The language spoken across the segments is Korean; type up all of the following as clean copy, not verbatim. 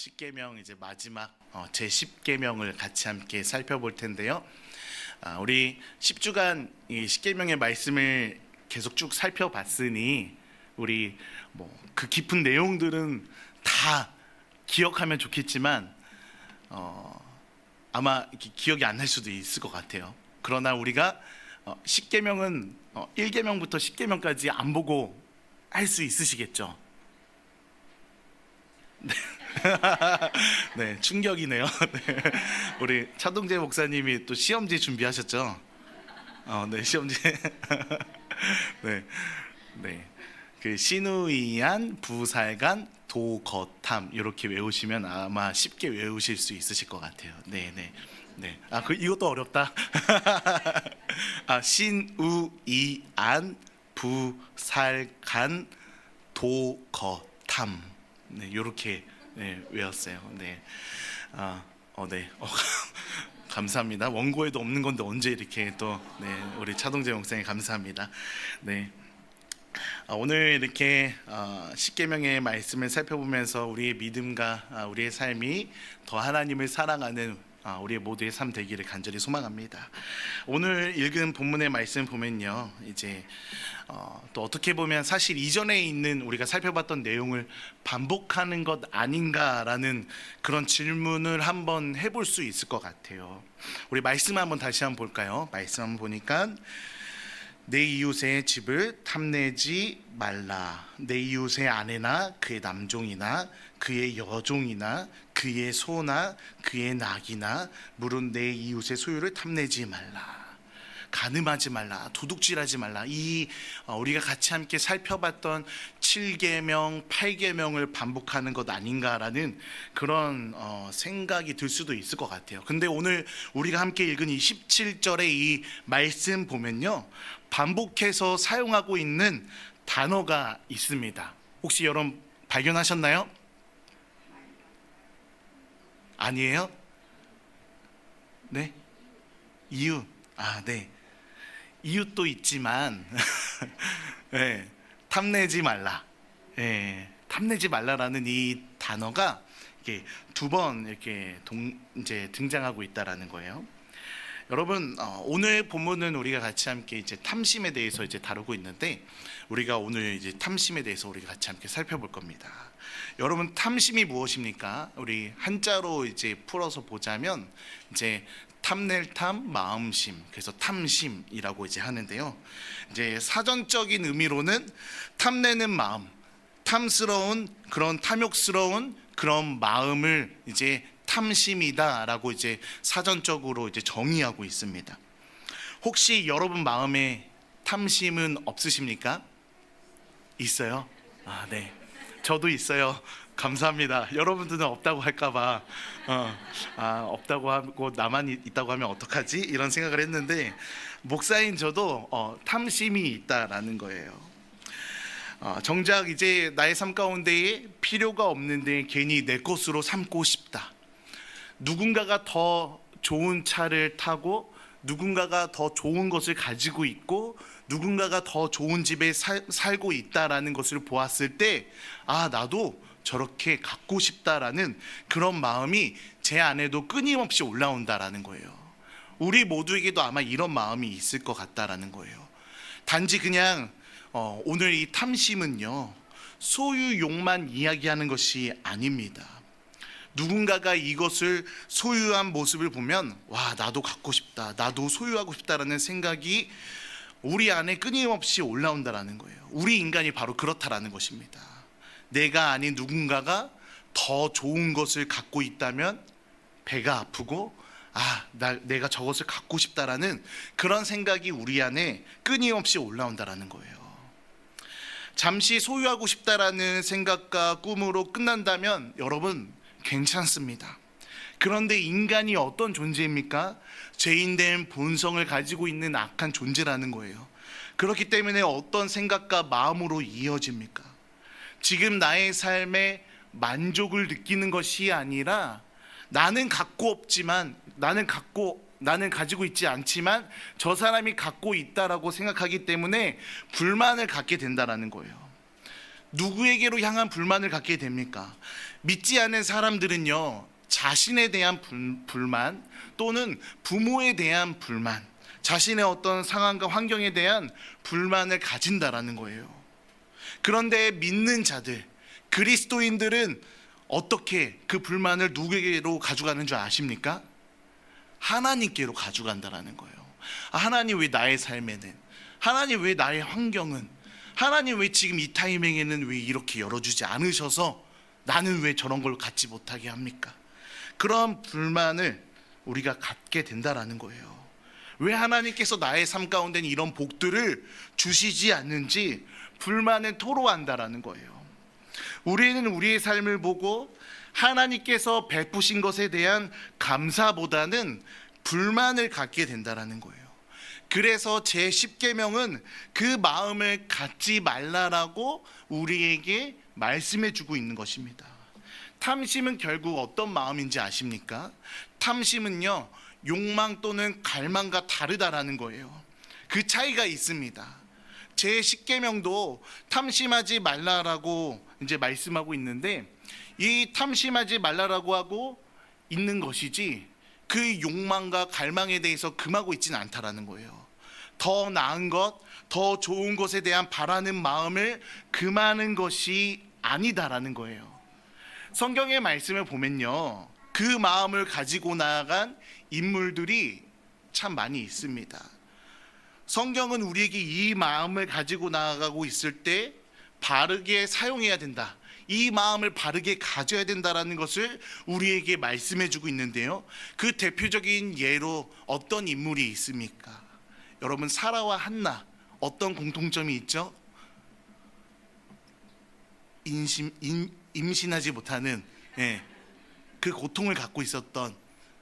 십계명 이제 마지막 제 10계명을 같이 함께 살펴볼 텐데요. 우리 10주간 이 십계명의 말씀을 계속 쭉 살펴봤으니 우리 그 깊은 내용들은 다 기억하면 좋겠지만 아마 기억이 안 날 수도 있을 것 같아요. 그러나 우리가 10계명은 1계명부터 10계명까지 안 보고 할 수 있으시겠죠? 네, 충격이네요. 네, 우리 차동재 목사님이 또 시험지 준비하셨죠? 네, 시험지. 네, 네. 그 시누이안, 부살간, 도거탐 이렇게 외우시면 아마 쉽게 외우실 수 있으실 것 같아요. 네, 네, 네. 이것도 어렵다. 신우이안, 부살간, 도거탐. 네, 이렇게 외웠어요. 네, 네, 감사합니다. 원고에도 없는 건데 언제 이렇게 또 우리 차동재 목사님 감사합니다. 네, 오늘 이렇게 십계명의 말씀을 살펴보면서 우리의 믿음과 우리의 삶이 더 하나님을 사랑하는 우리 모두의 삶 되기를 간절히 소망합니다. 오늘 읽은 본문의 말씀 보면요, 이제 또 어떻게 보면 사실 이전에 있는 우리가 살펴봤던 내용을 반복하는 것 아닌가라는 그런 질문을 한번 해볼 수 있을 것 같아요. 우리 말씀 한번 다시 한번 볼까요? 말씀 한번 보니까 내 이웃의 집을 탐내지 말라. 내 이웃의 아내나 그의 남종이나 그의 여종이나 그의 소나 그의 낙이나 물은 내 이웃의 소유를 탐내지 말라. 간음하지 말라, 도둑질하지 말라. 우리가 같이 함께 살펴봤던 7계명, 8계명을 반복하는 것 아닌가라는 그런 생각이 들 수도 있을 것 같아요. 근데 오늘 우리가 함께 읽은 이 17절의 이 말씀 보면요, 반복해서 사용하고 있는 단어가 있습니다. 혹시 여러분 발견하셨나요? 아니에요? 네? 이웃. 네. 이웃도 있지만 네, 탐내지 말라. 네, 탐내지 말라라는 이 단어가 이렇게 두 번 이렇게 이제 등장하고 있다라는 거예요. 여러분, 오늘 본문은 우리가 같이 함께 이제 탐심에 대해서 이제 다루고 있는데, 우리가 오늘 이제 탐심에 대해서 우리가 같이 함께 살펴볼 겁니다. 여러분, 탐심이 무엇입니까? 우리 한자로 이제 풀어서 보자면 이제 탐낼 탐, 마음심, 그래서 탐심이라고 이제 하는데요. 이제 사전적인 의미로는 탐내는 마음, 탐스러운 그런 탐욕스러운 그런 마음을 이제 탐심이다라고 이제 사전적으로 이제 정의하고 있습니다. 혹시 여러분 마음에 탐심은 없으십니까? 있어요? 네, 저도 있어요. 감사합니다. 여러분들은 없다고 할까봐 없다고 하고 나만 있다고 하면 어떡하지? 이런 생각을 했는데, 목사인 저도 탐심이 있다라는 거예요. 정작 이제 나의 삶 가운데에 필요가 없는데 괜히 내 것으로 삼고 싶다. 누군가가 더 좋은 차를 타고 누군가가 더 좋은 것을 가지고 있고 누군가가 더 좋은 집에 살고 있다라는 것을 보았을 때 나도 저렇게 갖고 싶다라는 그런 마음이 제 안에도 끊임없이 올라온다라는 거예요. 우리 모두에게도 아마 이런 마음이 있을 것 같다라는 거예요. 단지 그냥 오늘 이 탐심은요, 소유욕만 이야기하는 것이 아닙니다. 누군가가 이것을 소유한 모습을 보면 나도 갖고 싶다, 나도 소유하고 싶다라는 생각이 우리 안에 끊임없이 올라온다라는 거예요. 우리 인간이 바로 그렇다라는 것입니다. 내가 아닌 누군가가 더 좋은 것을 갖고 있다면 배가 아프고 내가 저것을 갖고 싶다라는 그런 생각이 우리 안에 끊임없이 올라온다라는 거예요. 잠시 소유하고 싶다라는 생각과 꿈으로 끝난다면 여러분 괜찮습니다. 그런데 인간이 어떤 존재입니까? 죄인된 본성을 가지고 있는 악한 존재라는 거예요. 그렇기 때문에 어떤 생각과 마음으로 이어집니까? 지금 나의 삶에 만족을 느끼는 것이 아니라 나는 갖고 없지만 나는 가지고 있지 않지만 저 사람이 갖고 있다라고 생각하기 때문에 불만을 갖게 된다라는 거예요. 누구에게로 향한 불만을 갖게 됩니까? 믿지 않는 사람들은요, 자신에 대한 불만 또는 부모에 대한 불만, 자신의 어떤 상황과 환경에 대한 불만을 가진다라는 거예요. 그런데 믿는 자들, 그리스도인들은 어떻게 그 불만을 누구에게로 가져가는 줄 아십니까? 하나님께로 가져간다라는 거예요. 하나님, 왜 나의 삶에는, 하나님 왜 나의 환경은, 하나님 왜 지금 이 타이밍에는 왜 이렇게 열어주지 않으셔서 나는 왜 저런 걸 갖지 못하게 합니까? 그런 불만을 우리가 갖게 된다라는 거예요. 왜 하나님께서 나의 삶 가운데는 이런 복들을 주시지 않는지 불만을 토로한다라는 거예요. 우리는 우리의 삶을 보고 하나님께서 베푸신 것에 대한 감사보다는 불만을 갖게 된다라는 거예요. 그래서 제10계명은 그 마음을 갖지 말라라고 우리에게 말씀해 주고 있는 것입니다. 탐심은 결국 어떤 마음인지 아십니까? 탐심은요, 욕망 또는 갈망과 다르다라는 거예요. 그 차이가 있습니다. 제10계명도 탐심하지 말라라고 이제 말씀하고 있는데, 이 탐심하지 말라라고 하고 있는 것이지 그 욕망과 갈망에 대해서 금하고 있지는 않다라는 거예요. 더 나은 것, 더 좋은 것에 대한 바라는 마음을 금하는 것이 아니다라는 거예요. 성경의 말씀을 보면요, 그 마음을 가지고 나아간 인물들이 참 많이 있습니다. 성경은 우리에게 이 마음을 가지고 나아가고 있을 때 바르게 사용해야 된다, 이 마음을 바르게 가져야 된다라는 것을 우리에게 말씀해 주고 있는데요, 그 대표적인 예로 어떤 인물이 있습니까? 여러분, 사라와 한나, 어떤 공통점이 있죠? 임신하지 못하는, 그 고통을 갖고 있었던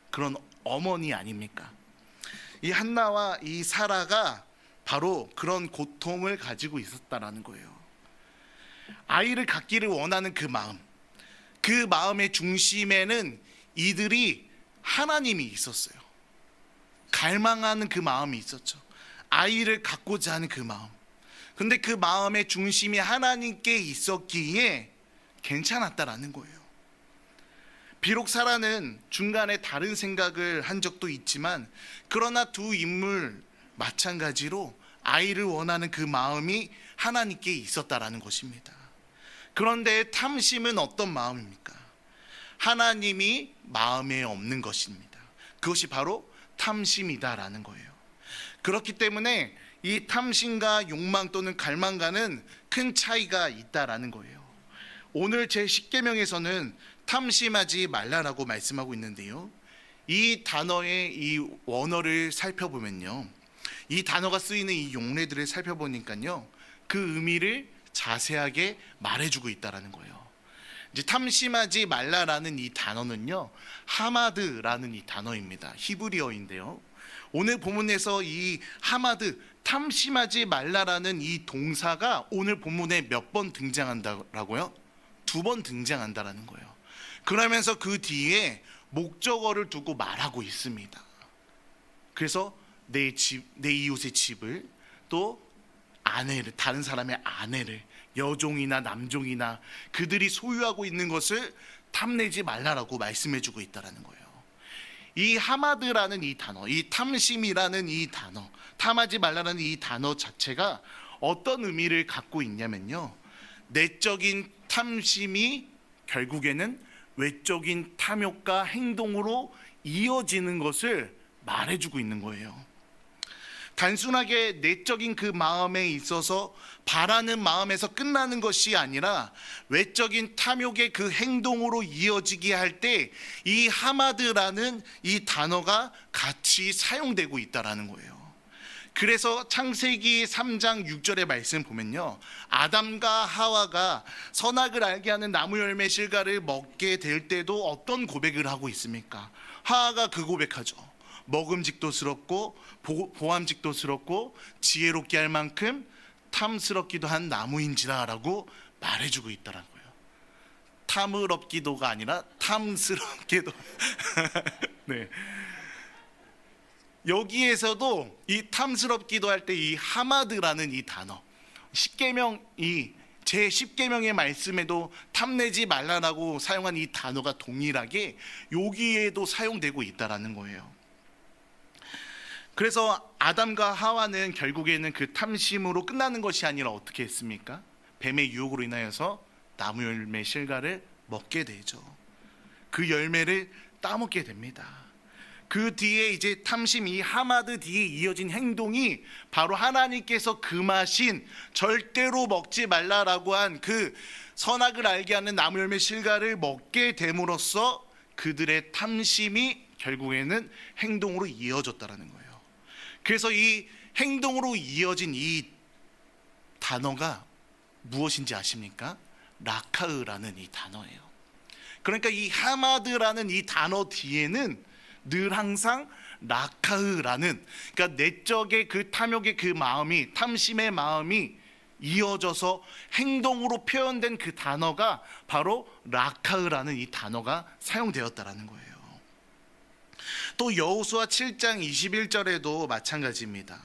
그런 어머니 아닙니까? 이 한나와 이 사라가 바로 그런 고통을 가지고 있었다라는 거예요. 아이를 갖기를 원하는 그 마음, 그 마음의 중심에는 이들이 하나님이 있었어요. 갈망하는 그 마음이 있었죠. 아이를 갖고자 하는 그 마음. 근데 그 마음의 중심이 하나님께 있었기에 괜찮았다라는 거예요. 비록 사라는 중간에 다른 생각을 한 적도 있지만, 그러나 두 인물 마찬가지로 아이를 원하는 그 마음이 하나님께 있었다라는 것입니다. 그런데 탐심은 어떤 마음입니까? 하나님이 마음에 없는 것입니다. 그것이 바로 탐심이다라는 거예요. 그렇기 때문에 이 탐심과 욕망 또는 갈망과는 큰 차이가 있다라는 거예요. 오늘 제10계명에서는 탐심하지 말라라고 말씀하고 있는데요, 이 단어의 이 원어를 살펴보면요, 이 단어가 쓰이는 이 용례들을 살펴보니까요, 그 의미를 자세하게 말해주고 있다라는 거예요. 이제 탐심하지 말라라는 이 단어는요, 하마드라는 이 단어입니다. 히브리어인데요, 오늘 본문에서 이 하마드, 탐심하지 말라라는 이 동사가 오늘 본문에 몇 번 등장한다라고요? 2번 등장한다라는 거예요. 그러면서 그 뒤에 목적어를 두고 말하고 있습니다. 그래서 내 이웃의 집을, 또 아내를, 다른 사람의 아내를, 여종이나 남종이나 그들이 소유하고 있는 것을 탐내지 말라라고 말씀해주고 있다라는 거예요. 이 하마드라는 이 단어, 이 탐심이라는 이 단어, 탐하지 말라는 이 단어 자체가 어떤 의미를 갖고 있냐면요, 내적인 탐심이 결국에는 외적인 탐욕과 행동으로 이어지는 것을 말해주고 있는 거예요. 단순하게 내적인 그 마음에 있어서 바라는 마음에서 끝나는 것이 아니라 외적인 탐욕의 그 행동으로 이어지게 할 때 이 하마드라는 이 단어가 같이 사용되고 있다라는 거예요. 그래서 창세기 3장 6절의 말씀 보면요, 아담과 하와가 선악을 알게 하는 나무 열매 실과를 먹게 될 때도 어떤 고백을 하고 있습니까? 하와가 그 고백하죠. 먹음직도스럽고 보암직도스럽고 지혜롭게 할 만큼 탐스럽기도 한 나무인지라 라고 말해주고 있더라고요. 탐스럽기도가 아니라 탐스럽게도 네. 여기에서도 이 탐스럽기도 할 때 이 하마드라는 이 단어, 십계명 이 제 10계명의 말씀에도 탐내지 말라라고 사용한 이 단어가 동일하게 여기에도 사용되고 있다라는 거예요. 그래서 아담과 하와는 결국에는 그 탐심으로 끝나는 것이 아니라 어떻게 했습니까? 뱀의 유혹으로 인하여서 나무 열매 실과를 먹게 되죠. 그 열매를 따먹게 됩니다. 그 뒤에 이제 탐심, 이 하마드 뒤에 이어진 행동이 바로 하나님께서 금하신 절대로 먹지 말라라고 한 그 선악을 알게 하는 나무 열매 실과를 먹게 됨으로써 그들의 탐심이 결국에는 행동으로 이어졌다라는 거예요. 그래서 이 행동으로 이어진 이 단어가 무엇인지 아십니까? 라카으라는 이 단어예요. 그러니까 이 하마드라는 이 단어 뒤에는 늘 항상 라카으라는, 그러니까 내적의 그 탐욕의 그 마음이, 탐심의 마음이 이어져서 행동으로 표현된 그 단어가 바로 라카으라는 이 단어가 사용되었다라는 거예요. 또 여호수아 7장 21절에도 마찬가지입니다.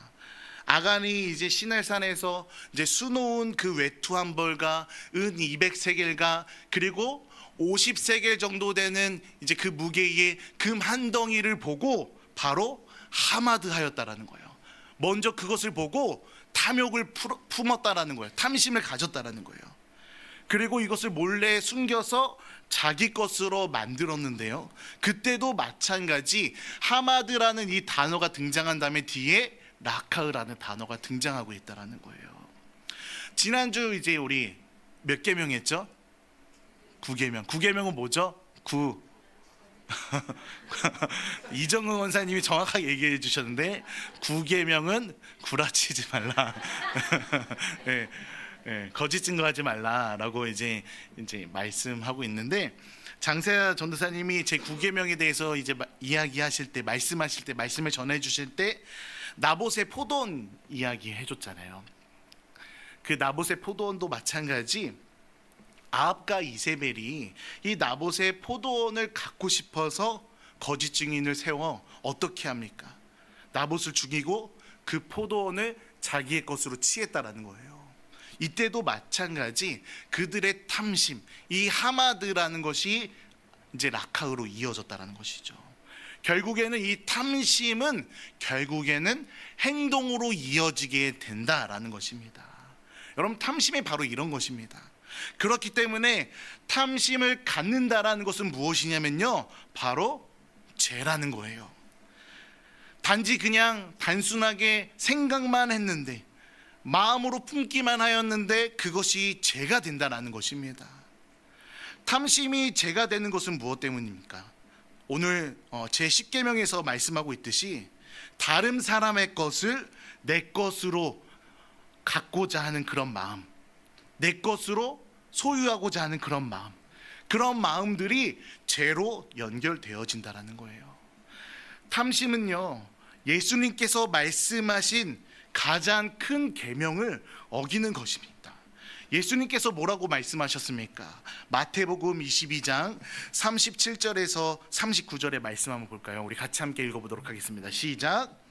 아간이 이제 시내산에서 이제 수놓은 그 외투 한 벌과 은 200세겔과 그리고 50세겔 정도 되는 이제 그 무게의 금 한 덩이를 보고 바로 하마드하였다라는 거예요. 먼저 그것을 보고 탐욕을 품었다라는 거예요. 탐심을 가졌다라는 거예요. 그리고 이것을 몰래 숨겨서 자기 것으로 만들었는데요. 그때도 마찬가지 하마드라는 이 단어가 등장한 다음에 뒤에 라카으라는 단어가 등장하고 있다라는 거예요. 지난주 이제 우리 몇 계명 했죠? 9계명. 9계명은 뭐죠? 9. 이정은 원사님이 정확하게 얘기해 주셨는데 9계명은 구라치지 말라. 네, 네, 거짓 증거하지 말라라고 이제 말씀하고 있는데, 장세아 전도사님이 제 9계명에 대해서 이제 이야기하실 때, 말씀하실 때, 말씀을 전해 주실 때 나봇의 포도원 이야기 해줬잖아요. 그 나봇의 포도원도 마찬가지, 아합과 이세벨이 이 나봇의 포도원을 갖고 싶어서 거짓 증인을 세워 어떻게 합니까? 나봇을 죽이고 그 포도원을 자기의 것으로 취했다라는 거예요. 이때도 마찬가지 그들의 탐심, 이 하마드라는 것이 이제 라카으로 이어졌다라는 것이죠. 결국에는 이 탐심은 결국에는 행동으로 이어지게 된다라는 것입니다. 여러분, 탐심이 바로 이런 것입니다. 그렇기 때문에 탐심을 갖는다라는 것은 무엇이냐면요, 바로 죄라는 거예요. 단지 그냥 단순하게 생각만 했는데, 마음으로 품기만 하였는데 그것이 죄가 된다는 것입니다. 탐심이 죄가 되는 것은 무엇 때문입니까? 오늘 제 10계명에서 말씀하고 있듯이 다른 사람의 것을 내 것으로 갖고자 하는 그런 마음, 내 것으로 소유하고자 하는 그런 마음, 그런 마음들이 죄로 연결되어진다는 거예요. 탐심은요, 예수님께서 말씀하신 가장 큰 계명을 어기는 것입니다. 예수님께서 뭐라고 말씀하셨습니까? 마태복음 22장 37절에서 39절의 말씀 한번 볼까요? 우리 같이 함께 읽어보도록 하겠습니다. 시작.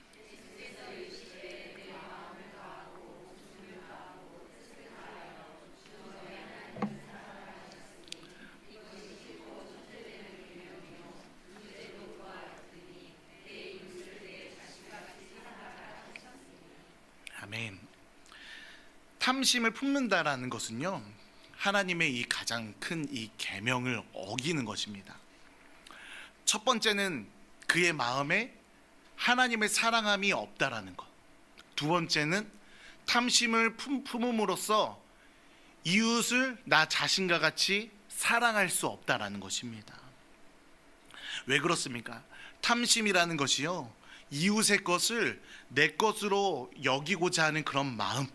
아멘. 탐심을 품는다라는 것은요, 하나님의 이 가장 큰 이 계명을 어기는 것입니다. 첫 번째는 그의 마음에 하나님을 사랑함이 없다라는 것. 두 번째는 탐심을 품음으로써 이웃을 나 자신과 같이 사랑할 수 없다라는 것입니다. 왜 그렇습니까? 탐심이라는 것이요, 이웃의 것을 내 것으로 여기고자 하는 그런 마음,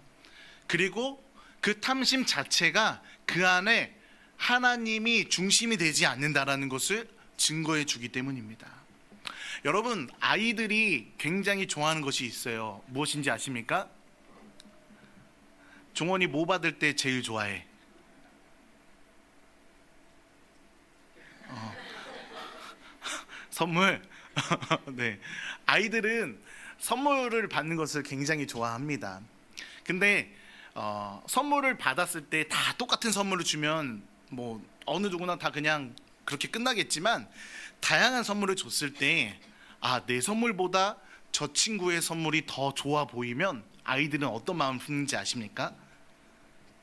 그리고 그 탐심 자체가 그 안에 하나님이 중심이 되지 않는다라는 것을 증거해 주기 때문입니다. 여러분, 아이들이 굉장히 좋아하는 것이 있어요. 무엇인지 아십니까? 종원이 뭐 받을 때 제일 좋아해? 선물. 네, 아이들은 선물을 받는 것을 굉장히 좋아합니다. 근데 선물을 받았을 때 다 똑같은 선물을 주면 뭐 어느 누구나 다 그냥 그렇게 끝나겠지만, 다양한 선물을 줬을 때 내 선물보다 저 친구의 선물이 더 좋아 보이면 아이들은 어떤 마음을 품는지 아십니까?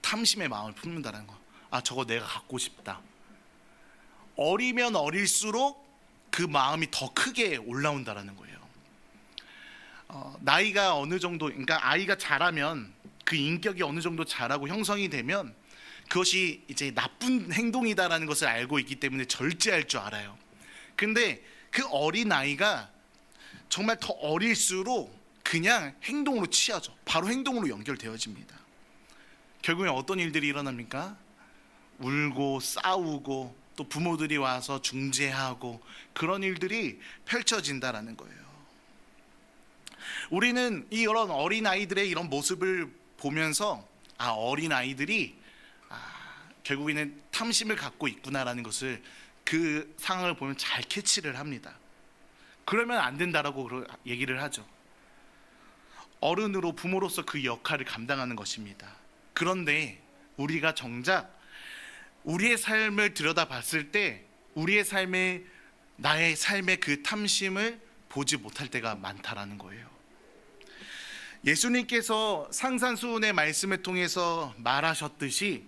탐심의 마음을 품는다는 거. 저거 내가 갖고 싶다. 어리면 어릴수록 그 마음이 더 크게 올라온다라는 거예요. 나이가 어느 정도, 그러니까 아이가 자라면, 그 인격이 어느 정도 자라고 형성이 되면 그것이 이제 나쁜 행동이다라는 것을 알고 있기 때문에 절제할 줄 알아요. 근데 그 어린 아이가 정말 더 어릴수록 그냥 행동으로 취하죠. 바로 행동으로 연결되어집니다. 결국엔 어떤 일들이 일어납니까? 울고 싸우고 또 부모들이 와서 중재하고 그런 일들이 펼쳐진다라는 거예요. 우리는 이런 어린 아이들의 이런 모습을 보면서 어린 아이들이 결국에는 탐심을 갖고 있구나라는 것을, 그 상황을 보면 잘 캐치를 합니다. 그러면 안 된다라고 얘기를 하죠. 어른으로, 부모로서 그 역할을 감당하는 것입니다. 그런데 우리가 정작 우리의 삶을 들여다봤을 때 나의 삶의 그 탐심을 보지 못할 때가 많다라는 거예요. 예수님께서 상산수훈의 말씀을 통해서 말하셨듯이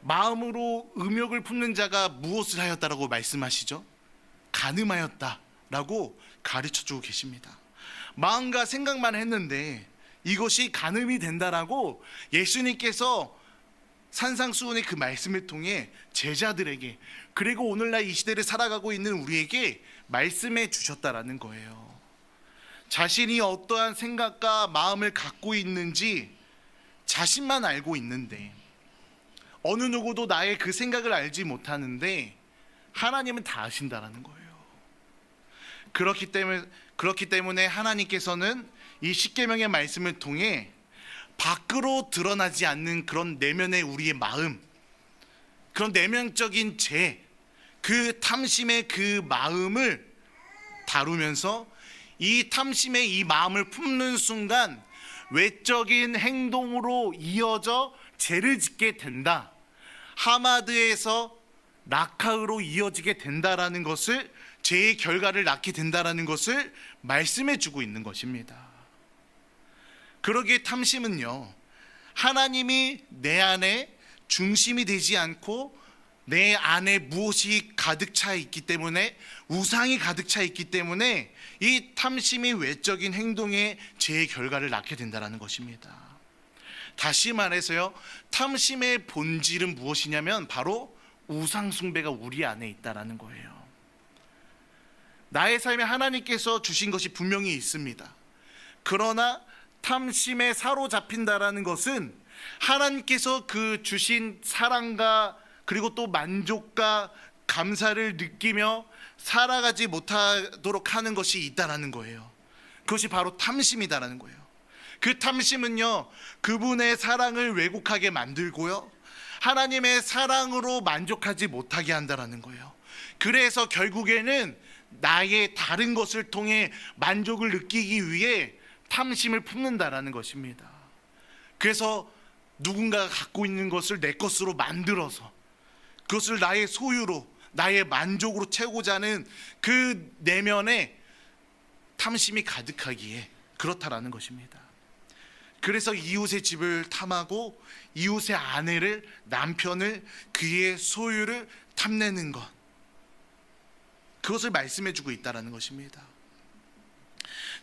마음으로 음욕을 품는 자가 무엇을 하였다라고 말씀하시죠? 간음하였다라고 가르쳐주고 계십니다. 마음과 생각만 했는데 이것이 간음이 된다라고 예수님께서 산상수훈의 그 말씀을 통해 제자들에게, 그리고 오늘날 이 시대를 살아가고 있는 우리에게 말씀해 주셨다라는 거예요. 자신이 어떠한 생각과 마음을 갖고 있는지 자신만 알고 있는데, 어느 누구도 나의 그 생각을 알지 못하는데 하나님은 다 아신다라는 거예요. 그렇기 때문에 하나님께서는 이 십계명의 말씀을 통해 밖으로 드러나지 않는 그런 내면의 우리의 마음, 그런 내면적인 그 탐심의 그 마음을 다루면서, 이 탐심의 이 마음을 품는 순간 외적인 행동으로 이어져 죄를 짓게 된다, 하마드에서 라카으로 이어지게 된다라는 것을, 죄의 결과를 낳게 된다라는 것을 말씀해 주고 있는 것입니다. 그러기에 탐심은요, 하나님이 내 안에 중심이 되지 않고 내 안에 무엇이 가득 차 있기 때문에, 우상이 가득 차 있기 때문에 이 탐심이 외적인 행동의 죄의 결과를 낳게 된다는 것입니다. 다시 말해서요, 탐심의 본질은 무엇이냐면 바로 우상 숭배가 우리 안에 있다는 거예요. 나의 삶에 하나님께서 주신 것이 분명히 있습니다. 그러나 탐심에 사로잡힌다라는 것은 하나님께서 그 주신 사랑과 그리고 또 만족과 감사를 느끼며 살아가지 못하도록 하는 것이 있다라는 거예요. 그것이 바로 탐심이다라는 거예요. 그 탐심은요, 그분의 사랑을 왜곡하게 만들고요, 하나님의 사랑으로 만족하지 못하게 한다라는 거예요. 그래서 결국에는 나의 다른 것을 통해 만족을 느끼기 위해 탐심을 품는다라는 것입니다. 그래서 누군가가 갖고 있는 것을 내 것으로 만들어서 그것을 나의 소유로, 나의 만족으로 채우고자 하는 그 내면에 탐심이 가득하기에 그렇다라는 것입니다. 그래서 이웃의 집을 탐하고 이웃의 아내를, 남편을, 그의 소유를 탐내는 것, 그것을 말씀해 주고 있다는 것입니다.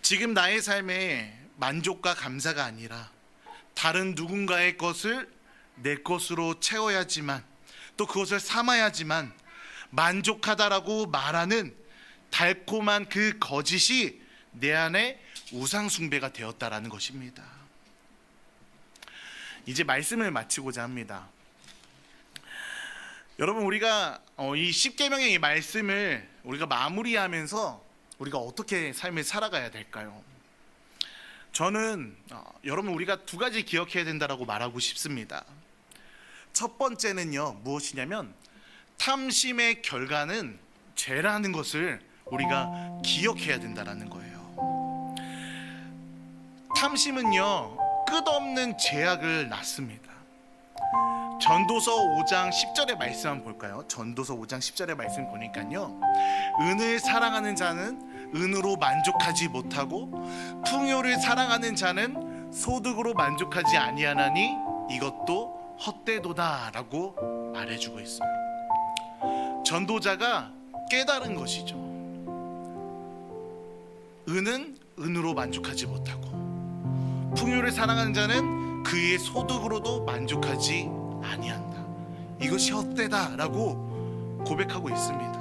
지금 나의 삶에 만족과 감사가 아니라 다른 누군가의 것을 내 것으로 채워야지만, 또 그것을 삼아야지만 만족하다라고 말하는 달콤한 그 거짓이 내 안에 우상 숭배가 되었다라는 것입니다. 이제 말씀을 마치고자 합니다. 여러분, 우리가 이 십계명의 이 말씀을 우리가 마무리하면서 우리가 어떻게 삶을 살아가야 될까요? 저는 여러분, 우리가 두 가지 기억해야 된다라고 말하고 싶습니다. 첫 번째는요, 무엇이냐면 탐심의 결과는 죄라는 것을 우리가 기억해야 된다라는 거예요. 탐심은요, 끝없는 제약을 낳습니다. 전도서 5장 10절의 말씀 한번 볼까요? 전도서 5장 10절의 말씀 보니까요, 은을 사랑하는 자는 은으로 만족하지 못하고 풍요를 사랑하는 자는 소득으로 만족하지 아니하나니 이것도 헛되도다라고 말해주고 있어요. 전도자가 깨달은 것이죠. 은은 은으로 만족하지 못하고 풍요를 사랑하는 자는 그의 소득으로도 만족하지 아니한다. 이것이 헛되다라고 고백하고 있습니다.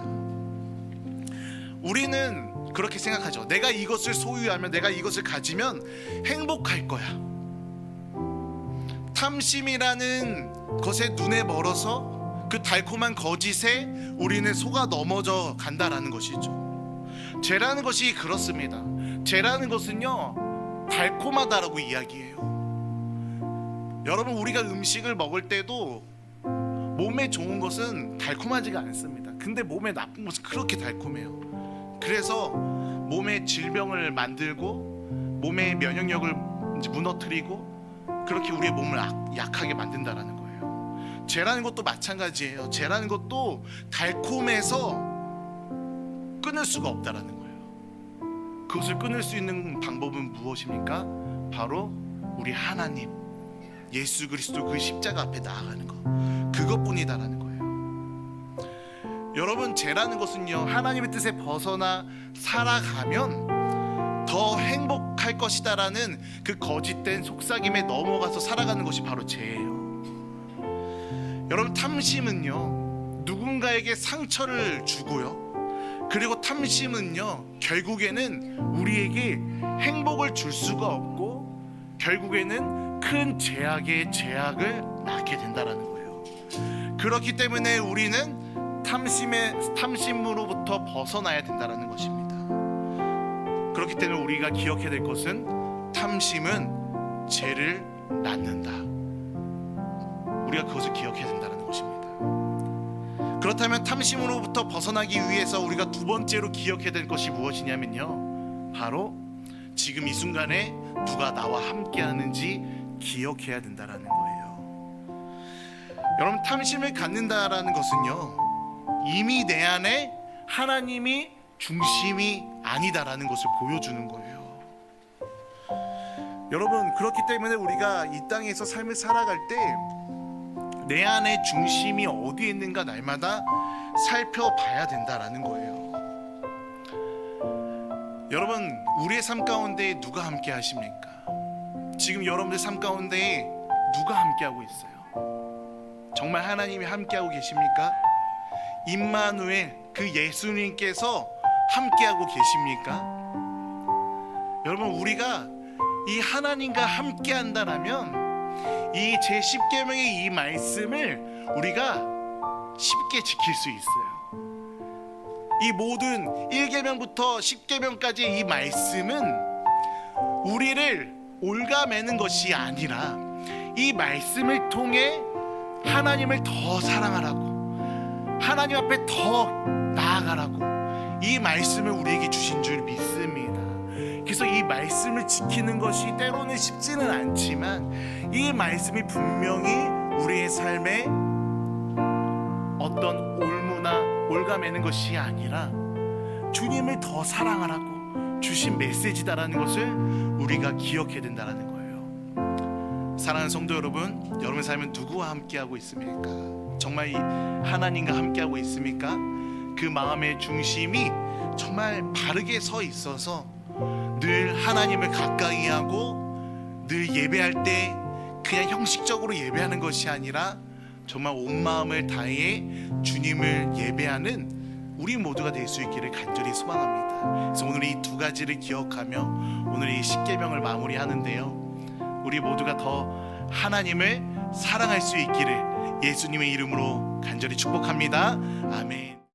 우리는 그렇게 생각하죠. 내가 이것을 소유하면, 내가 이것을 가지면 행복할 거야. 탐심이라는 것에 눈에 멀어서 그 달콤한 거짓에 우리는 속아 넘어져 간다라는 것이죠. 죄라는 것이 그렇습니다. 죄라는 것은요, 달콤하다라고 이야기해요. 여러분, 우리가 음식을 먹을 때도 몸에 좋은 것은 달콤하지가 않습니다. 근데 몸에 나쁜 것은 그렇게 달콤해요. 그래서 몸에 질병을 만들고 몸의 면역력을 무너뜨리고 그렇게 우리의 몸을 약하게 만든다라는 거예요. 죄라는 것도 마찬가지예요. 죄라는 것도 달콤해서 끊을 수가 없다라는 거예요. 그것을 끊을 수 있는 방법은 무엇입니까? 바로 우리 하나님, 예수 그리스도 그 십자가 앞에 나아가는 것, 그것뿐이다라는 거예요. 여러분, 죄라는 것은요, 하나님의 뜻에 벗어나 살아가면 더 행복할 것이다라는 그 거짓된 속삭임에 넘어가서 살아가는 것이 바로 죄예요. 여러분, 탐심은요, 누군가에게 상처를 주고요, 그리고 탐심은요, 결국에는 우리에게 행복을 줄 수가 없고 결국에는 큰 제약에 제약을 낳게 된다라는 거예요. 그렇기 때문에 우리는 탐심으로부터 벗어나야 된다라는 것입니다. 그렇기 때문에 우리가 기억해야 될 것은 탐심은 죄를 낳는다. 우리가 그것을 기억해야 된다는 것입니다. 그렇다면 탐심으로부터 벗어나기 위해서 우리가 두 번째로 기억해야 될 것이 무엇이냐면요, 바로 지금 이 순간에 누가 나와 함께 하는지 기억해야 된다는 거예요. 여러분, 탐심을 갖는다라는 것은요, 이미 내 안에 하나님이 중심이 아니다라는 것을 보여주는 거예요. 여러분, 그렇기 때문에 우리가 이 땅에서 삶을 살아갈 때 내 안에 중심이 어디에 있는가 날마다 살펴봐야 된다라는 거예요. 여러분, 우리의 삶 가운데 누가 함께 하십니까? 지금 여러분들 삶 가운데 누가 함께하고 있어요? 정말 하나님이 함께하고 계십니까? 임마누엘, 그 예수님께서 함께하고 계십니까? 여러분, 우리가 이 하나님과 함께한다라면 이 제10계명의 이 말씀을 우리가 쉽게 지킬 수 있어요. 이 모든 1계명부터 10계명까지의 이 말씀은 우리를 올가매는 것이 아니라 이 말씀을 통해 하나님을 더 사랑하라고, 하나님 앞에 더 나아가라고 이 말씀을 우리에게 주신 줄 믿습니다. 그래서 이 말씀을 지키는 것이 때로는 쉽지는 않지만 이 말씀이 분명히 우리의 삶에 어떤 올가매는 것이 아니라 주님을 더 사랑하라고 주신 메시지다라는 것을 우리가 기억해야 된다는 거예요. 사랑하는 성도 여러분, 여러분의 삶은 누구와 함께하고 있습니까? 정말 이 하나님과 함께하고 있습니까? 그 마음의 중심이 정말 바르게 서 있어서 늘 하나님을 가까이 하고 늘 예배할 때 그냥 형식적으로 예배하는 것이 아니라 정말 온 마음을 다해 주님을 예배하는 우리 모두가 될 수 있기를 간절히 소망합니다. 그래서 오늘 이 두 가지를 기억하며 오늘 이 10계명을 마무리하는데요, 우리 모두가 더 하나님을 사랑할 수 있기를 예수님의 이름으로 간절히 축복합니다. 아멘.